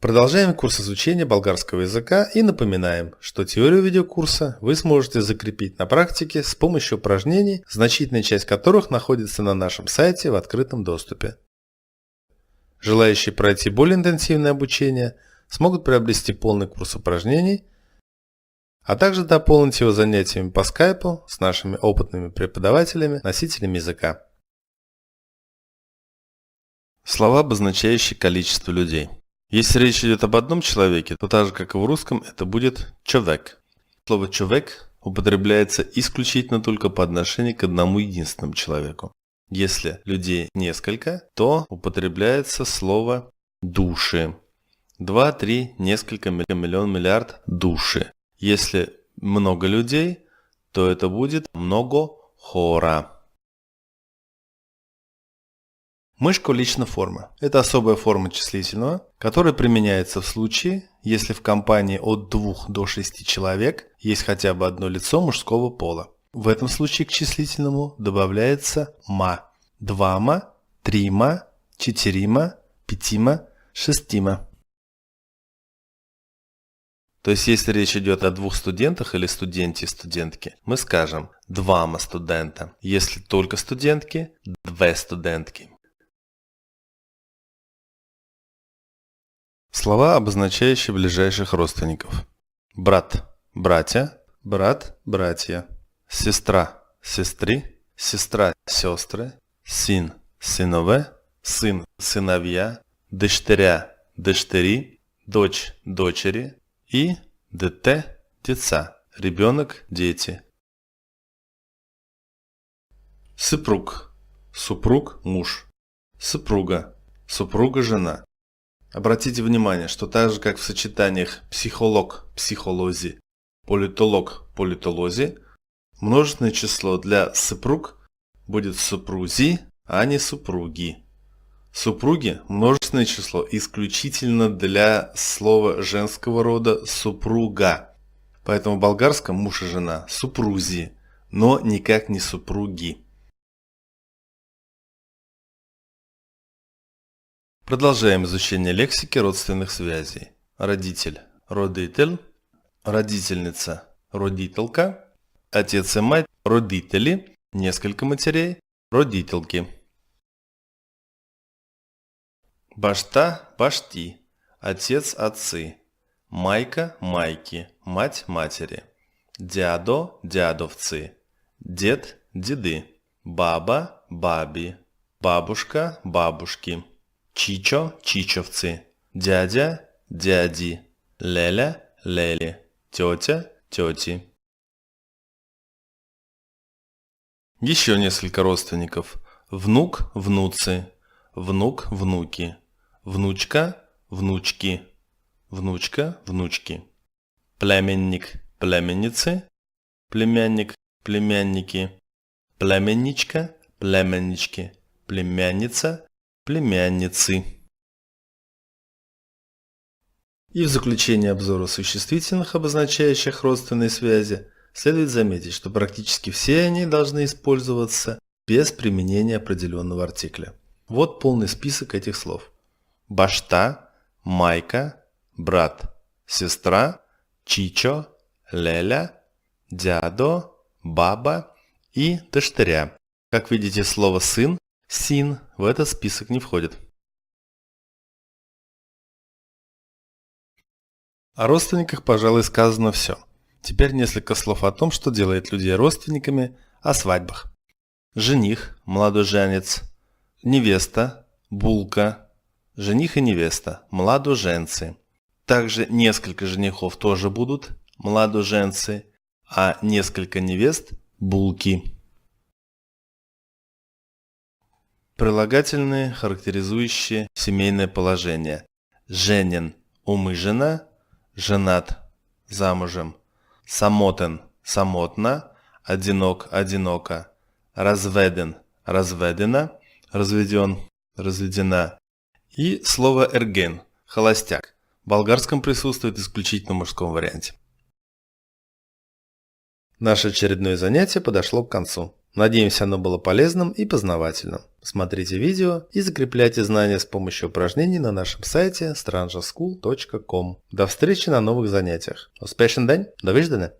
Продолжаем курс изучения болгарского языка и напоминаем, что теорию видеокурса вы сможете закрепить на практике с помощью упражнений, значительная часть которых находится на нашем сайте в открытом доступе. Желающие пройти более интенсивное обучение смогут приобрести полный курс упражнений, а также дополнить его занятиями по скайпу с нашими опытными преподавателями, носителями языка. Слова, обозначающие количество людей. Если речь идет об одном человеке, то так же, как и в русском, это будет «човек». Слово «човек» употребляется исключительно только по отношению к одному единственному человеку. Если людей несколько, то употребляется слово «души». 2, 3, несколько, миллион, миллиард души. Если много людей, то это будет много хора. Мышка личная форма. Это особая форма числительного, которая применяется в случае, если в компании от 2 до 6 человек есть хотя бы одно лицо мужского пола. В этом случае к числительному добавляется ма. 2-ма, 3-ма, 4-ма, 5-ма, 6-ма. То есть, если речь идет о 2 студентах или студенте и студентке, мы скажем 2-ма студента. Если только студентки, 2 студентки. Слова, обозначающие ближайших родственников. Брат – братья, брат – братья. Сестра – сестры, сестра – сестры, сын – сынове, сын – сыновья, дъщеря – дъщери, дочь – дочери и дете – деца, ребенок – дети. Супруг – супруг – муж, супруга – супруга – жена. Обратите внимание, что так же, как в сочетаниях психолог, психолози, политолог, политолози, множественное число для супруг будет супрузи, а не супруги. Супруги – множественное число исключительно для слова женского рода супруга. Поэтому в болгарском муж и жена – супрузи, но никак не супруги. Продолжаем изучение лексики родственных связей. Родитель – родитель, родительница – родителька, отец и мать – родители, несколько матерей – родительки. Башта – башти, отец – отцы, майка – майки, мать – матери, дядо – дядовцы, дед – деды, баба – баби, бабушка – бабушки. Чичо – чичовцы, дядя – дяди, леля – лели, тетя – тети. Еще несколько родственников. Внук – внуцы, внук – внуки, внучка – внучки, внучка – внучки. Племянник – племянницы, племянник – племянники, племянничка – племяннички, племянница – племянницы. И в заключение обзора существительных, обозначающих родственные связи, следует заметить, что практически все они должны использоваться без применения определенного артикля. Вот полный список этих слов. Башта, майка, брат, сестра, чичо, леля, дядо, баба и дъщеря. Как видите, слово сын, син в этот список не входит. О родственниках, пожалуй, сказано все. Теперь несколько слов о том, что делает людей родственниками, о свадьбах. Жених, младоженец, невеста, булка, жених и невеста, младоженцы. Также несколько женихов тоже будут младоженцы, а несколько невест – булки. Прилагательные, характеризующие семейное положение. Женен – умыжена, женат – замужем, самотен – самотна, одинок – одинока, разведен – разведена, разведен – разведена. И слово эрген – холостяк. В болгарском присутствует исключительно в мужском варианте. Наше очередное занятие подошло к концу. Надеемся, оно было полезным и познавательным. Смотрите видео и закрепляйте знания с помощью упражнений на нашем сайте strangerschool.com. До встречи на новых занятиях. Успешен день! До widzenia!